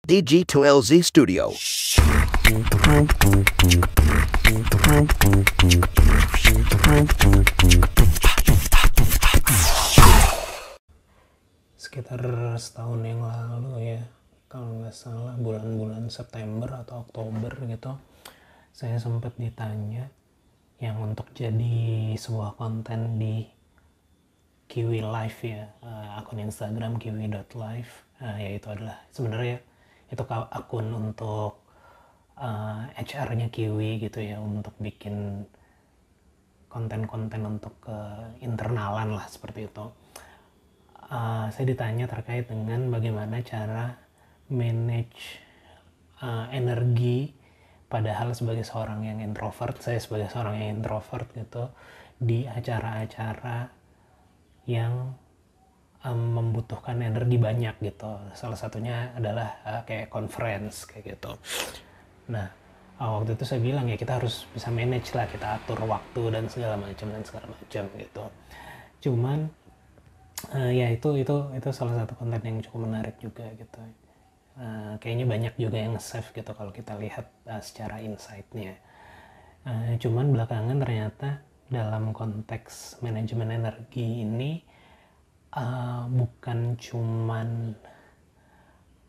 DG2LZ Studio. Sekitar setahun yang lalu ya, kalau nggak salah bulan-bulan September atau Oktober gitu, saya sempat ditanya yang untuk jadi sebuah konten di Kiwi Live ya, akun Instagram kiwi.live, yaitu adalah sebenarnya itu akun untuk HR-nya Kiwi gitu ya, untuk bikin konten-konten untuk internalan lah seperti itu. Saya ditanya terkait dengan bagaimana cara manage energi, padahal sebagai seorang yang introvert, saya sebagai seorang yang introvert gitu, di acara-acara yang membutuhkan energi banyak gitu. Salah satunya adalah kayak conference kayak gitu. Nah, waktu itu saya bilang ya kita harus bisa manage lah, kita atur waktu dan segala macam gitu. Cuman ya itu salah satu konten yang cukup menarik juga gitu. Kayaknya banyak juga yang save gitu kalau kita lihat secara insight-nya. Cuman belakangan ternyata dalam konteks manajemen energi ini bukan cuman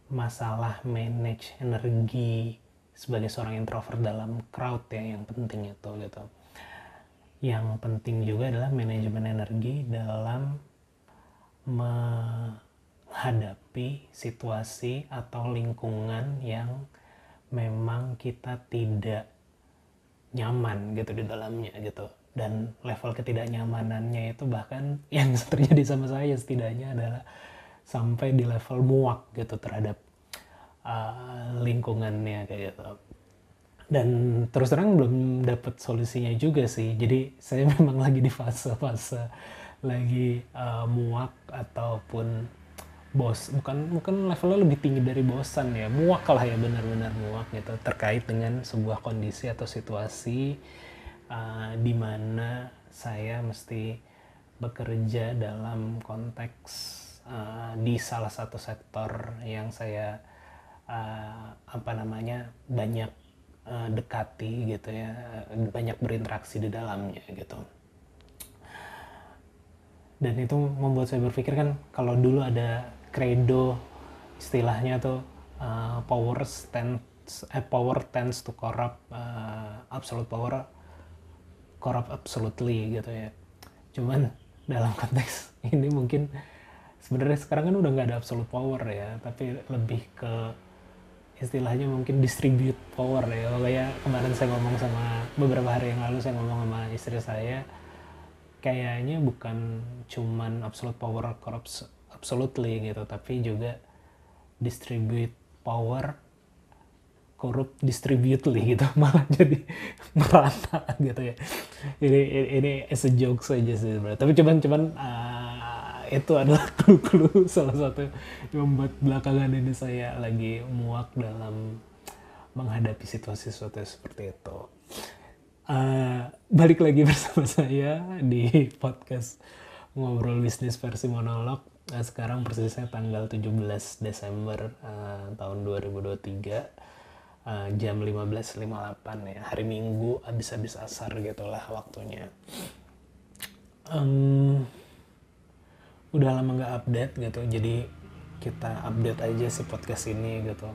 masalah manage energi sebagai seorang introvert dalam crowd ya yang penting itu gitu. Yang penting juga adalah manajemen energi dalam menghadapi situasi atau lingkungan yang memang kita tidak nyaman gitu di dalamnya gitu. Dan level ketidaknyamanannya itu bahkan yang terjadi sama saya setidaknya adalah sampai di level muak gitu terhadap lingkungannya kayak gitu. Dan terus terang belum dapat solusinya juga sih. Jadi saya memang lagi di fase lagi muak ataupun bukan levelnya lebih tinggi dari bosan ya, muak lah ya, benar-benar muak gitu terkait dengan sebuah kondisi atau situasi di mana saya mesti bekerja dalam konteks di salah satu sektor yang saya banyak dekati gitu ya, banyak berinteraksi di dalamnya gitu. Dan itu membuat saya berpikir kan, kalau dulu ada credo istilahnya tuh power tends to corrupt, absolute power corrupt absolutely gitu ya. Cuman dalam konteks ini mungkin sebenarnya sekarang kan udah nggak ada absolute power ya, tapi lebih ke istilahnya mungkin distribute power ya. Kayak kemarin saya ngomong sama, beberapa hari yang lalu saya ngomong sama istri saya, kayaknya bukan cuman absolute power corrupts absolutely gitu, tapi juga distribute power corrupt distributely gitu, malah jadi merata gitu ya. Ini as a joke saja sih sebenarnya, tapi cuman itu adalah clue salah satu yang membuat belakangan ini saya lagi muak dalam menghadapi situasi-situasi seperti itu. Balik lagi bersama saya di podcast Ngobrol Bisnis versi Monolog. Sekarang persisnya tanggal 17 Desember tahun 2023, jam 15.58 ya, hari Minggu, habis asar gitulah waktunya. Udah lama nggak update gitu, jadi kita update aja si podcast ini gitu,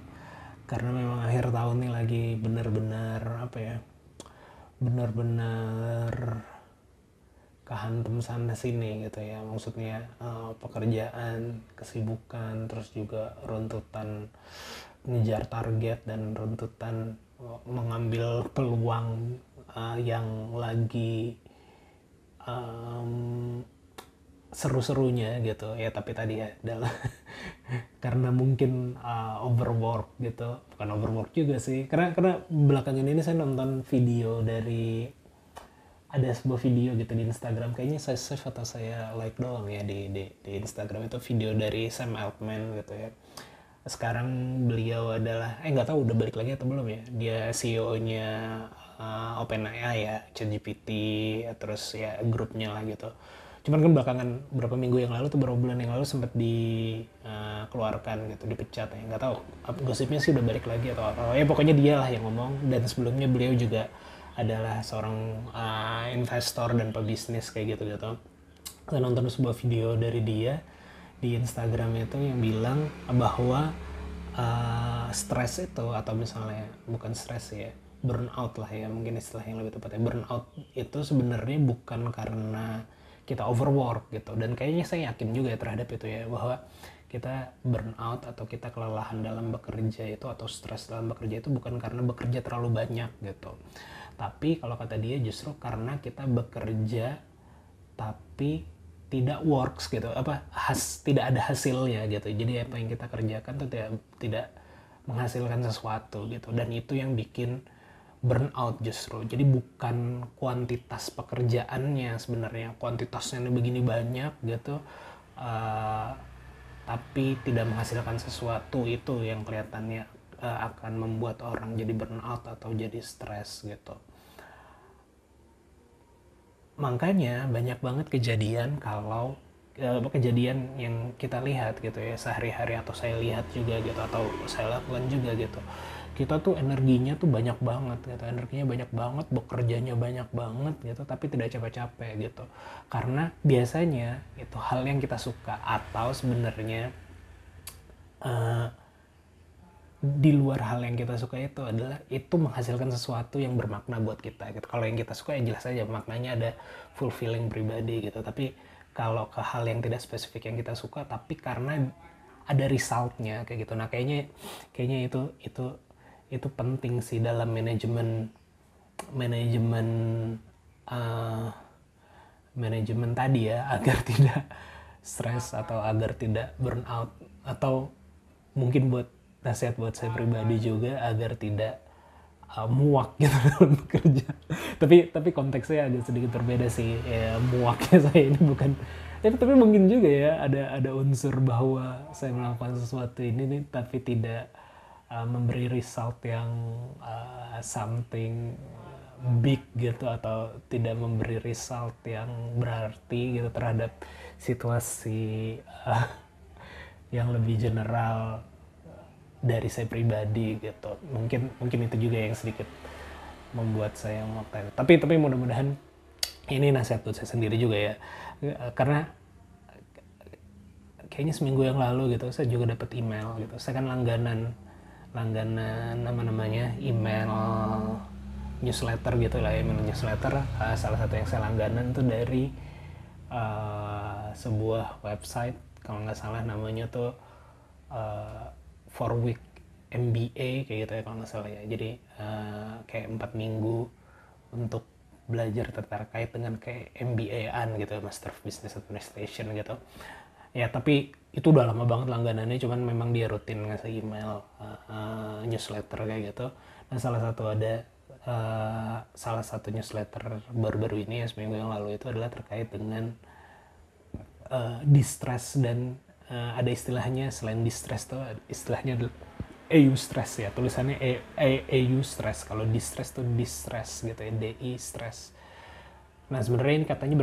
karena memang akhir tahun nih lagi bener-bener kehantem sana sini gitu ya, maksudnya pekerjaan, kesibukan, terus juga runtutan ngejar target dan runtutan mengambil peluang yang lagi seru-serunya gitu ya. Tapi tadi ya adalah karena mungkin overwork gitu, bukan overwork juga sih, karena belakangan ini saya nonton video dari, ada sebuah video gitu di Instagram, kayaknya saya save atau saya like doang ya di Instagram, itu video dari Sam Altman gitu ya. Sekarang beliau adalah nggak tahu udah balik lagi atau belum ya, dia CEO-nya OpenAI ya, ChatGPT, terus ya grupnya lah gitu. Cuman kan belakangan berapa minggu yang lalu tuh, beberapa bulan yang lalu sempat dikeluarkan gitu, dipecat ya. Nggak tahu gosipnya sih udah balik lagi atau apa. Ya pokoknya dia lah yang ngomong, dan sebelumnya beliau juga adalah seorang investor dan pebisnis kayak gitu-gitu. Saya nonton sebuah video dari dia di Instagram itu yang bilang bahwa stres itu, atau misalnya bukan stres ya, burnout lah ya mungkin istilah yang lebih tepatnya, burnout itu sebenarnya bukan karena kita overwork gitu. Dan kayaknya saya yakin juga ya terhadap itu ya, bahwa kita burnout atau kita kelelahan dalam bekerja itu, atau stres dalam bekerja itu bukan karena bekerja terlalu banyak gitu, tapi kalau kata dia justru karena kita bekerja tapi tidak works gitu, tidak ada hasilnya gitu. Jadi apa yang kita kerjakan tuh tidak menghasilkan sesuatu gitu, dan itu yang bikin burnout justru. Jadi bukan kuantitas pekerjaannya sebenarnya, kuantitasnya begini banyak gitu, tapi tidak menghasilkan sesuatu, itu yang kelihatannya akan membuat orang jadi burnout atau jadi stres gitu. Makanya banyak banget kejadian kejadian yang kita lihat gitu ya sehari-hari, atau saya lihat juga gitu, atau saya lakukan juga gitu. Kita tuh energinya tuh banyak banget gitu, bekerjanya banyak banget gitu, tapi tidak capek-capek gitu. Karena biasanya itu hal yang kita suka, atau sebenarnya di luar hal yang kita suka itu adalah itu menghasilkan sesuatu yang bermakna buat kita gitu. Kalau yang kita suka ya jelas aja maknanya ada fulfilling pribadi gitu, tapi kalau ke hal yang tidak spesifik yang kita suka tapi karena ada resultnya kayak gitu, nah kayaknya itu penting sih dalam manajemen uh, manajemen tadi ya, agar tidak stres atau agar tidak burnout, atau mungkin buat nasihat buat saya pribadi juga agar tidak muak gitu dalam bekerja. Tapi konteksnya agak sedikit berbeda sih ya, muaknya saya ini bukan tapi mungkin juga ya ada unsur bahwa saya melakukan sesuatu ini nih tapi tidak memberi result yang something big gitu, atau tidak memberi result yang berarti gitu terhadap situasi yang lebih general dari saya pribadi gitu. Mungkin itu juga yang sedikit membuat saya ngotot. Tapi mudah-mudahan ini nasihat buat saya sendiri juga ya, karena kayaknya seminggu yang lalu gitu saya juga dapat email gitu. Saya kan langganan namanya email newsletter gitu lah, email newsletter. Salah satu yang saya langganan tuh dari sebuah website, kalau nggak salah namanya tuh 4 week MBA kayak gitu ya kalau nggak salah ya. Jadi kayak 4 minggu untuk belajar terkait dengan kayak MBA-an gitu, Master of Business Administration gitu. Ya tapi itu udah lama banget langganannya, cuman memang dia rutin ngasih email newsletter kayak gitu. Dan salah satu newsletter baru-baru ini ya, seminggu yang lalu itu adalah terkait dengan distress, dan ada istilahnya selain distress tuh istilahnya eustress ya, tulisannya eustress. Kalau distress tuh distress gitu ya, DI stress. Nah sebenarnya ini katanya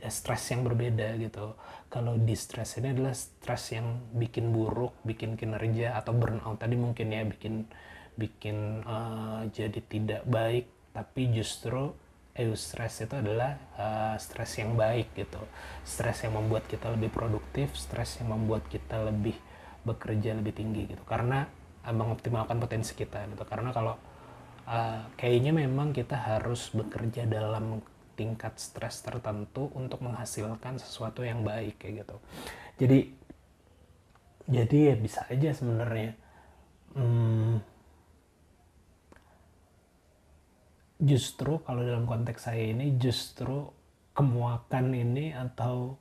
stres yang berbeda gitu. Kalau distress ini adalah stres yang bikin buruk, bikin kinerja, atau burnout tadi mungkin ya, bikin jadi tidak baik. Tapi justru eustress itu adalah stres yang baik gitu, stres yang membuat kita lebih produktif, stres yang membuat kita lebih bekerja lebih tinggi gitu, karena mengoptimalkan potensi kita gitu. Karena kalau kayaknya memang kita harus bekerja dalam tingkat stres tertentu untuk menghasilkan sesuatu yang baik kayak gitu. Jadi ya bisa aja sebenarnya justru kalau dalam konteks saya ini, justru kemuakan ini atau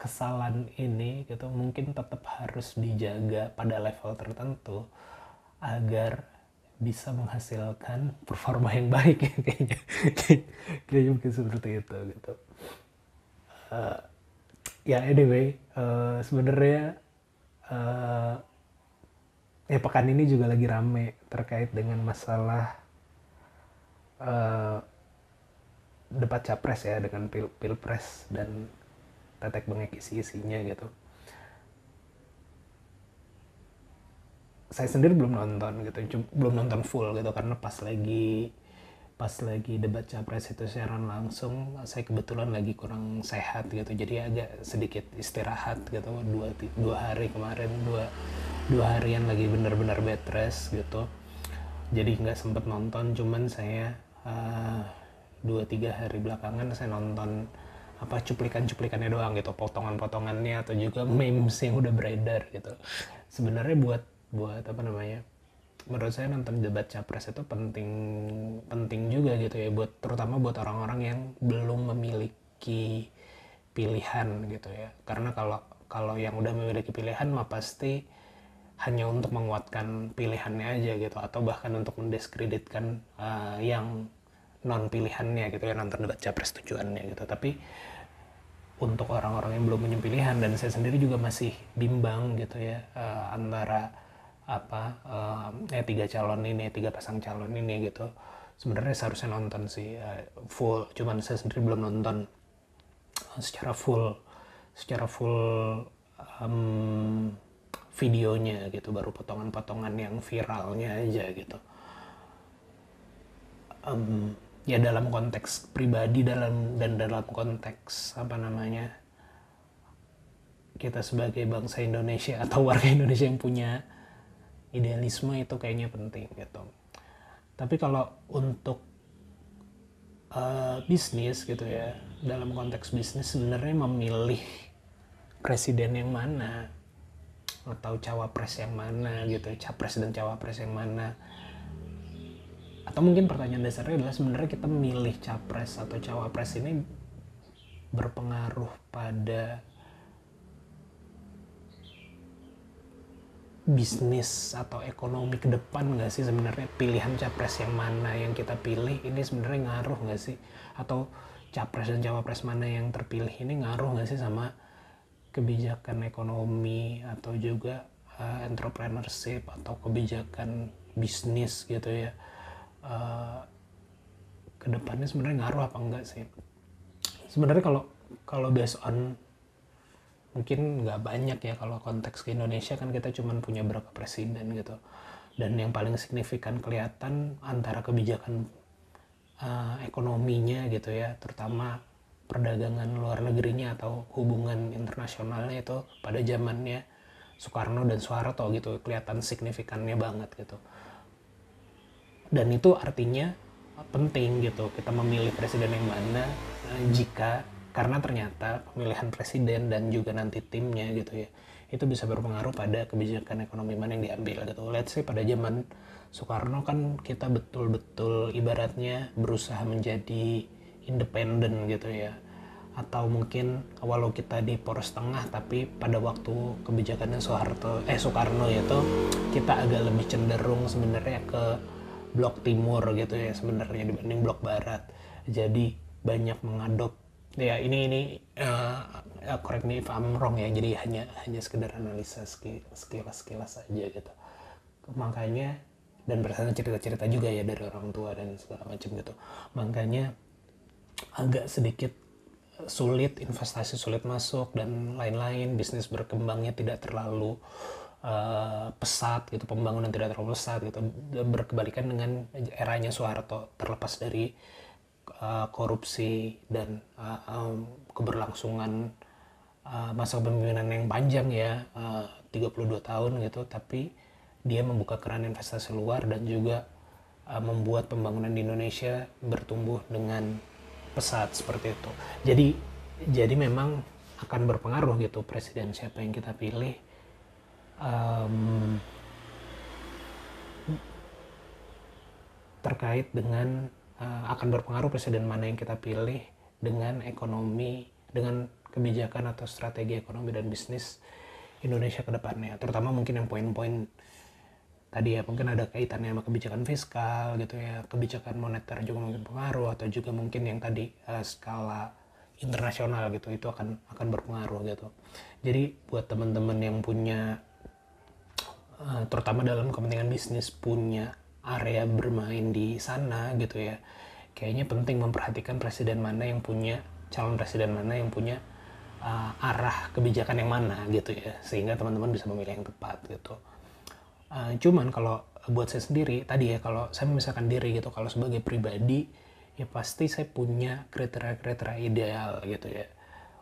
kesalahan ini gitu mungkin tetap harus dijaga pada level tertentu agar bisa menghasilkan performa yang baik ya, kayaknya mungkin seperti itu gitu. Ya anyway, sebenarnya ya pekan ini juga lagi rame terkait dengan masalah debat capres ya, dengan pilpres dan tetek bengek isi-isinya gitu. Saya sendiri belum nonton gitu, belum nonton full gitu, karena pas lagi debat capres itu siaran langsung, saya kebetulan lagi kurang sehat gitu, jadi agak sedikit istirahat gitu. Dua hari kemarin, dua harian lagi benar-benar bed rest gitu, jadi nggak sempet nonton. Cuman saya 2-3 hari belakangan saya nonton cuplikannya doang gitu, potongan-potongannya atau juga memes yang udah beredar gitu. Sebenarnya buat menurut saya nonton debat capres itu penting juga gitu ya, terutama buat orang-orang yang belum memiliki pilihan gitu ya. Karena kalau yang udah memiliki pilihan mah pasti hanya untuk menguatkan pilihannya aja gitu, atau bahkan untuk mendiskreditkan yang non pilihannya gitu ya, nonton debat capres tujuannya gitu. Tapi untuk orang-orang yang belum punya pilihan, dan saya sendiri juga masih bimbang gitu ya, antara tiga pasang calon ini gitu. Sebenarnya seharusnya nonton sih full, cuman saya sendiri belum nonton secara full videonya gitu, baru potongan-potongan yang viralnya aja gitu. Ya dalam konteks pribadi, dalam konteks kita sebagai bangsa Indonesia atau warga Indonesia yang punya idealisme, itu kayaknya penting gitu. Tapi kalau untuk bisnis gitu ya, dalam konteks bisnis sebenarnya memilih presiden yang mana atau cawapres yang mana gitu, capres dan cawapres yang mana, atau mungkin pertanyaan dasarnya adalah sebenarnya kita memilih capres atau cawapres ini berpengaruh pada bisnis atau ekonomi ke depan nggak sih sebenarnya? Pilihan capres yang mana yang kita pilih ini sebenarnya ngaruh nggak sih? Atau capres dan cawapres mana yang terpilih ini ngaruh nggak sih sama kebijakan ekonomi atau juga entrepreneurship atau kebijakan bisnis gitu ya? Kedepannya sebenarnya ngaruh apa enggak sih? Sebenarnya kalau based on, mungkin nggak banyak ya, kalau konteks ke Indonesia kan kita cuma punya berapa presiden gitu, dan yang paling signifikan kelihatan antara kebijakan ekonominya gitu ya, terutama perdagangan luar negerinya atau hubungan internasionalnya, itu pada zamannya Soekarno dan Soeharto gitu, kelihatan signifikannya banget gitu. Dan itu artinya penting gitu kita memilih presiden yang mana, karena ternyata pemilihan presiden dan juga nanti timnya gitu ya, itu bisa berpengaruh pada kebijakan ekonomi mana yang diambil gitu. Let's say pada zaman Soekarno kan kita betul-betul ibaratnya berusaha menjadi independen gitu ya, atau mungkin walau kita di poros tengah, tapi pada waktu kebijakannya Soekarno itu kita agak lebih cenderung sebenarnya ke blok timur gitu ya sebenarnya dibanding blok barat. Jadi banyak mengadop ya, ini correct me if I'm wrong ya, jadi hanya sekedar analisa sekilas aja gitu. Makanya, dan berdasarkan cerita-cerita juga ya dari orang tua dan segala macam gitu, makanya agak sedikit sulit, investasi sulit masuk dan lain-lain, bisnis berkembangnya tidak terlalu pesat gitu, pembangunan tidak terlalu pesat gitu, berkebalikan dengan eranya Soeharto, terlepas dari korupsi dan keberlangsungan masa kepemimpinan yang panjang ya, 32 tahun gitu, tapi dia membuka keran investasi luar dan juga membuat pembangunan di Indonesia bertumbuh dengan pesat seperti itu. Jadi memang akan berpengaruh gitu presiden siapa yang kita pilih, terkait dengan akan berpengaruh presiden mana yang kita pilih dengan ekonomi, dengan kebijakan atau strategi ekonomi dan bisnis Indonesia ke depannya. Terutama mungkin yang poin-poin tadi ya, mungkin ada kaitannya sama kebijakan fiskal gitu ya, kebijakan moneter juga mungkin pengaruh, atau juga mungkin yang tadi skala internasional gitu, itu akan berpengaruh gitu. Jadi buat teman-teman yang punya terutama dalam kepentingan bisnis punya area bermain di sana gitu ya, kayaknya penting memperhatikan calon presiden mana yang punya arah kebijakan yang mana gitu ya, sehingga teman-teman bisa memilih yang tepat gitu. Cuman kalau buat saya sendiri tadi ya, kalau saya memisahkan diri gitu, kalau sebagai pribadi ya pasti saya punya kriteria-kriteria ideal gitu ya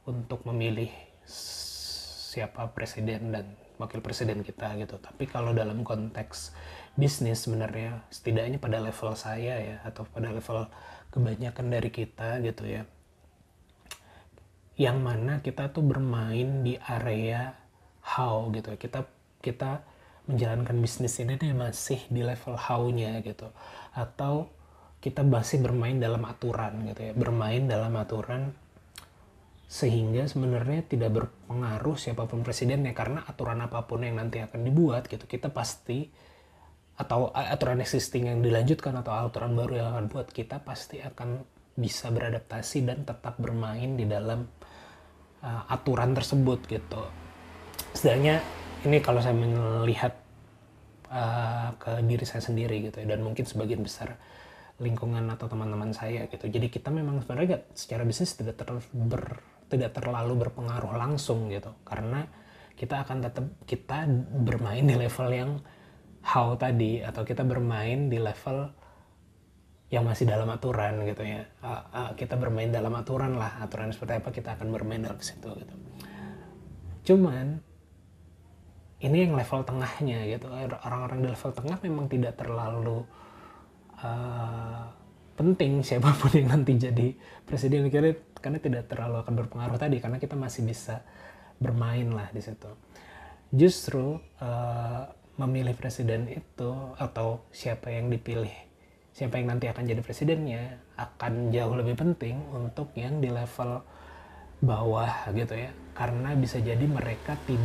untuk memilih siapa presiden dan wakil presiden kita gitu. Tapi kalau dalam konteks bisnis sebenarnya setidaknya pada level saya ya, atau pada level kebanyakan dari kita gitu ya, yang mana kita tuh bermain di area how gitu. Kita menjalankan bisnis ini nih masih di level how-nya gitu, atau kita masih bermain dalam aturan gitu ya, bermain dalam aturan sehingga sebenarnya tidak berpengaruh siapapun presidennya, karena aturan apapun yang nanti akan dibuat gitu, kita pasti, atau aturan existing yang dilanjutkan atau aturan baru yang akan buat, kita pasti akan bisa beradaptasi dan tetap bermain di dalam aturan tersebut gitu. Setidaknya ini kalau saya melihat ke diri saya sendiri gitu ya, dan mungkin sebagian besar lingkungan atau teman-teman saya gitu. Jadi kita memang sebenarnya secara bisnis tidak terlalu berpengaruh langsung gitu, karena kita akan tetap bermain di level yang how tadi, atau kita bermain di level yang masih dalam aturan gitu ya. Kita bermain dalam aturan lah, aturan seperti apa kita akan bermain dalam situ gitu. Cuman ini yang level tengahnya gitu, orang-orang di level tengah memang tidak terlalu penting siapapun yang nanti jadi presiden, karena tidak terlalu akan berpengaruh tadi, karena kita masih bisa bermain lah di situ. Justru memilih presiden itu, atau siapa yang nanti akan jadi presidennya, akan jauh lebih penting untuk yang di level bawah gitu ya, karena bisa jadi mereka di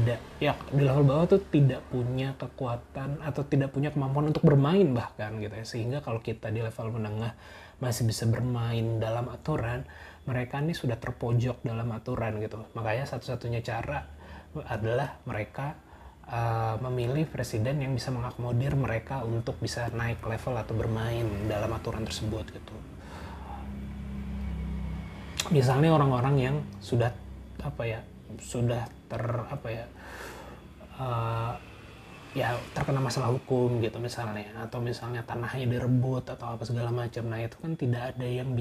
level bawah tuh tidak punya kekuatan atau tidak punya kemampuan untuk bermain bahkan gitu ya, sehingga kalau kita di level menengah masih bisa bermain dalam aturan, mereka nih sudah terpojok dalam aturan gitu. Makanya satu-satunya cara adalah mereka memilih presiden yang bisa mengakomodir mereka untuk bisa naik level atau bermain dalam aturan tersebut gitu. Misalnya orang-orang yang sudah terkena masalah hukum gitu misalnya, atau misalnya tanahnya direbut atau apa segala macam, nah itu kan tidak ada yang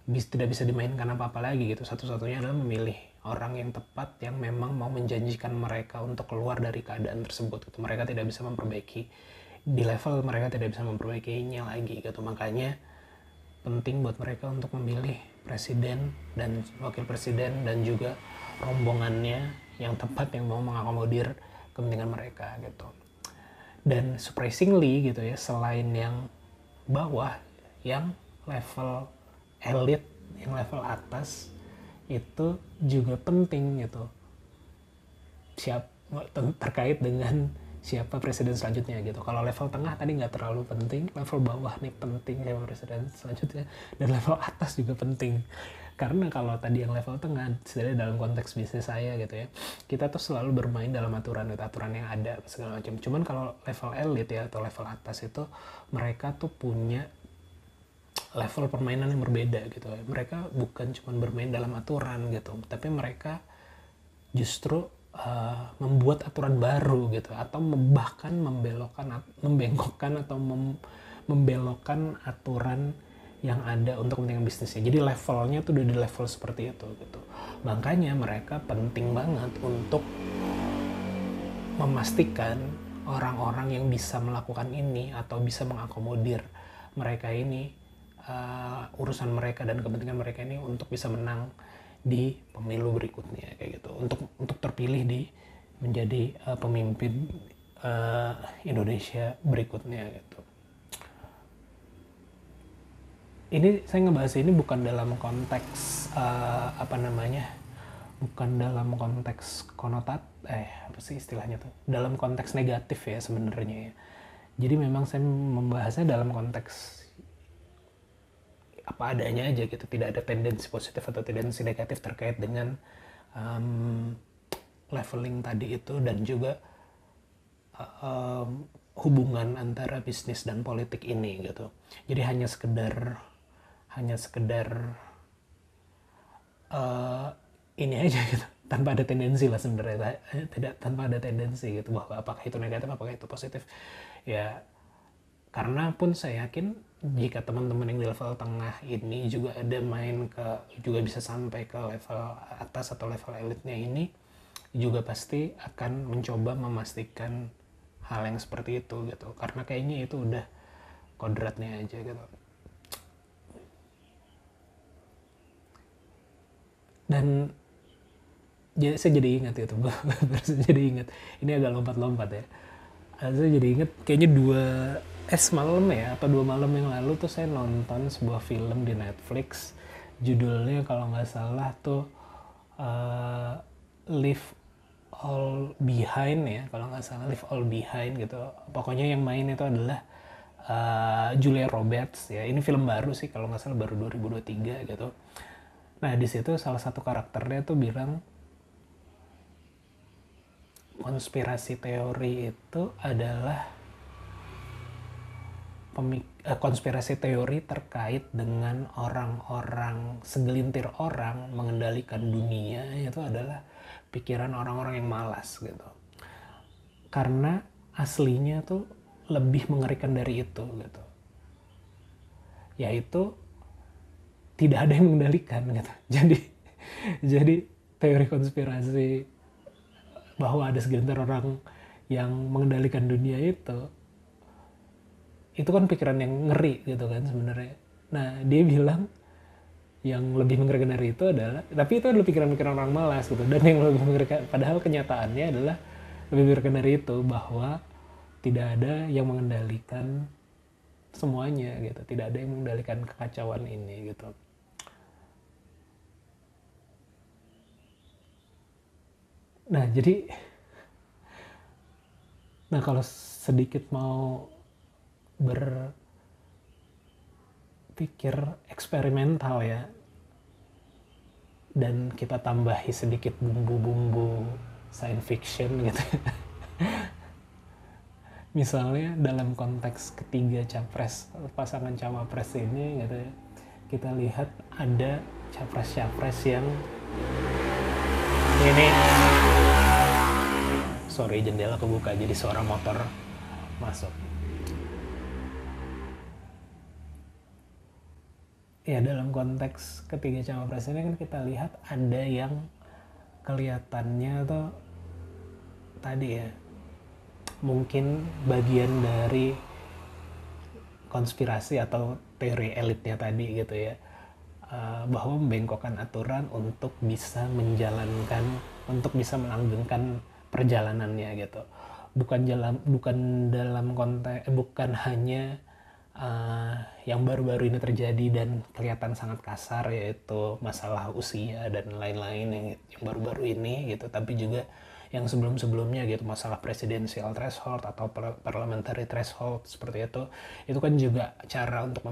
tidak bisa dimainkan apa-apa lagi gitu. Satu-satunya adalah memilih orang yang tepat, yang memang mau menjanjikan mereka untuk keluar dari keadaan tersebut gitu. Mereka tidak bisa memperbaiki di level, mereka tidak bisa memperbaikinya lagi gitu. Makanya penting buat mereka untuk memilih presiden dan wakil presiden dan juga rombongannya yang tepat, yang mau mengakomodir kepentingan mereka gitu. Dan surprisingly gitu ya, selain yang bawah, yang level elit, yang level atas itu juga penting gitu, terkait dengan siapa presiden selanjutnya gitu. Kalau level tengah tadi nggak terlalu penting, level bawah nih penting siapa presiden selanjutnya, dan level atas juga penting. Karena kalau tadi yang level tengah, setidaknya dalam konteks bisnis saya gitu ya, kita tuh selalu bermain dalam aturan yang ada segala macam. Cuman kalau level elit ya, atau level atas itu, mereka tuh punya level permainan yang berbeda gitu ya. Mereka bukan cuma bermain dalam aturan gitu, tapi mereka justru membuat aturan baru gitu, atau bahkan membengkokkan atau membelokkan aturan yang ada untuk kepentingan bisnisnya. Jadi levelnya tuh udah di level seperti itu gitu. Makanya mereka penting banget untuk memastikan orang-orang yang bisa melakukan ini atau bisa mengakomodir mereka ini, urusan mereka dan kepentingan mereka ini, untuk bisa menang di pemilu berikutnya kayak gitu, untuk terpilih menjadi pemimpin Indonesia berikutnya gitu. Ini saya ngebahas ini bukan dalam konteks bukan dalam konteks dalam konteks negatif ya sebenarnya ya. Jadi memang saya membahasnya dalam konteks apa adanya aja gitu, tidak ada tendensi positif atau tendensi negatif terkait dengan leveling tadi itu, dan juga hubungan antara bisnis dan politik ini gitu. Jadi hanya sekedar ini aja gitu, tanpa ada tendensi lah sebenarnya, tidak tanpa ada tendensi gitu bahwa apakah itu negatif apakah itu positif ya. Karena pun saya yakin jika teman-teman yang di level tengah ini juga ada main ke, juga bisa sampai ke level atas atau level elitnya ini, juga pasti akan mencoba memastikan hal yang seperti itu gitu. Karena kayaknya itu udah kodratnya aja gitu. Dan saya jadi ingat itu, jadi ingat, ini agak lompat-lompat ya. Saya jadi ingat kayaknya semalam ya, atau 2 malam yang lalu tuh saya nonton sebuah film di Netflix. Judulnya kalau nggak salah tuh Leave All Behind ya, kalau nggak salah Leave All Behind gitu. Pokoknya yang main itu adalah Julia Roberts ya. Ini film baru sih, kalau nggak salah baru 2023 gitu. Nah di situ salah satu karakternya tuh bilang konspirasi teori itu adalah konspirasi teori terkait dengan orang-orang, segelintir orang mengendalikan dunia, itu adalah pikiran orang-orang yang malas gitu. Karena aslinya tuh lebih mengerikan dari itu gitu. Yaitu tidak ada yang mengendalikan gitu. Jadi teori konspirasi bahwa ada segelintir orang yang mengendalikan dunia itu kan pikiran yang ngeri gitu kan sebenarnya. Nah dia bilang yang lebih mengerikan dari itu adalah, tapi itu adalah pikiran-pikiran orang malas gitu, dan yang lebih mengerikan, padahal kenyataannya adalah lebih mengerikan dari itu, bahwa tidak ada yang mengendalikan semuanya gitu, tidak ada yang mengendalikan kekacauan ini gitu. Nah jadi, kalau sedikit mau berpikir eksperimental ya, dan kita tambahi sedikit bumbu-bumbu science fiction gitu. Misalnya dalam konteks ketiga capres, pasangan cawapres ini gitu ya, kita lihat ada capres-capres yang ini, sorry jendela kebuka jadi suara motor masuk. Ya dalam konteks ketiga cawapres ini kan kita lihat ada yang kelihatannya tuh tadi ya, mungkin bagian dari konspirasi atau teori elitnya tadi gitu ya, bahwa membengkokkan aturan untuk bisa melanggengkan perjalanannya gitu. Bukan dalam konteks, bukan hanya yang baru-baru ini terjadi dan kelihatan sangat kasar, yaitu masalah usia dan lain-lain yang baru-baru ini gitu, tapi juga yang sebelum-sebelumnya gitu, masalah presidensial threshold atau parliamentary threshold seperti itu kan juga cara untuk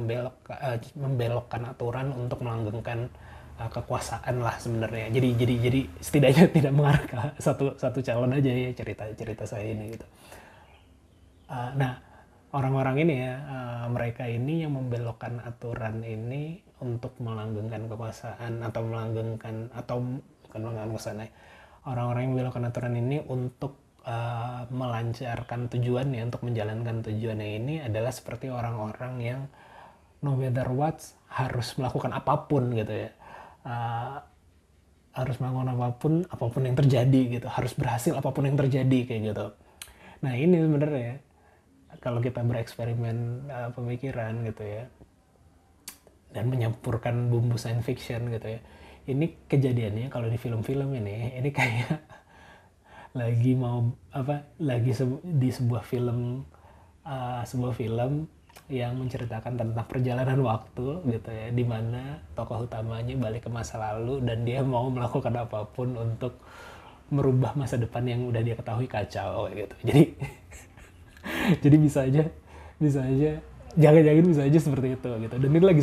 membelokkan aturan untuk melanggengkan kekuasaan lah sebenarnya. Jadi setidaknya tidak mengarah ke satu calon aja ya cerita saya ini gitu. Nah orang-orang ini ya, mereka ini yang membelokkan aturan ini untuk melanggengkan kekuasaan atau bukan melanggengkan kekuasaan, orang-orang yang membelokkan aturan ini untuk melancarkan tujuannya, untuk menjalankan tujuannya ini adalah seperti orang-orang yang no matter what harus melakukan apapun gitu ya, harus melakukan apapun yang terjadi gitu, harus berhasil apapun yang terjadi kayak gitu. Nah ini sebenarnya kalau kita bereksperimen pemikiran gitu ya, dan menyampurkan bumbu science fiction gitu ya, ini kejadiannya kalau di film-film ini kayak lagi di sebuah film yang menceritakan tentang perjalanan waktu gitu ya, dimana tokoh utamanya balik ke masa lalu dan dia mau melakukan apapun untuk merubah masa depan yang udah dia ketahui kacau gitu. Jadi bisa aja jangan-jangan bisa aja seperti itu gitu. Dan ini lagi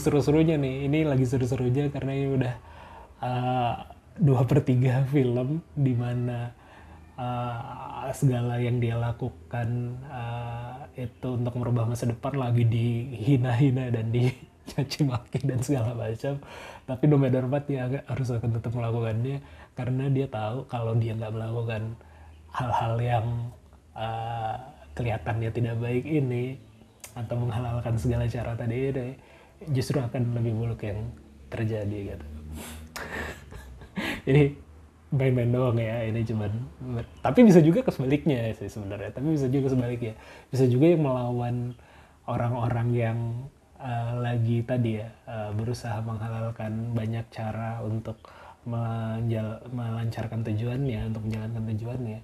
seru-serunya karena ini udah 2/3 film dimana segala yang dia lakukan itu untuk merubah masa depan lagi dihina-hina dan dicaci maki dan segala macam, tapi no matter what dia harus akan tetap melakukannya karena dia tahu kalau dia nggak melakukan hal-hal yang kelihatannya tidak baik ini atau menghalalkan segala cara tadi ini, justru akan lebih buruk yang terjadi gitu. Jadi main-main doang ya ini cuman, tapi bisa juga sebaliknya sih sebenarnya, tapi bisa juga sebaliknya, bisa juga yang melawan orang-orang yang lagi tadi ya berusaha menghalalkan banyak cara untuk melancarkan tujuannya, untuk menjalankan tujuannya,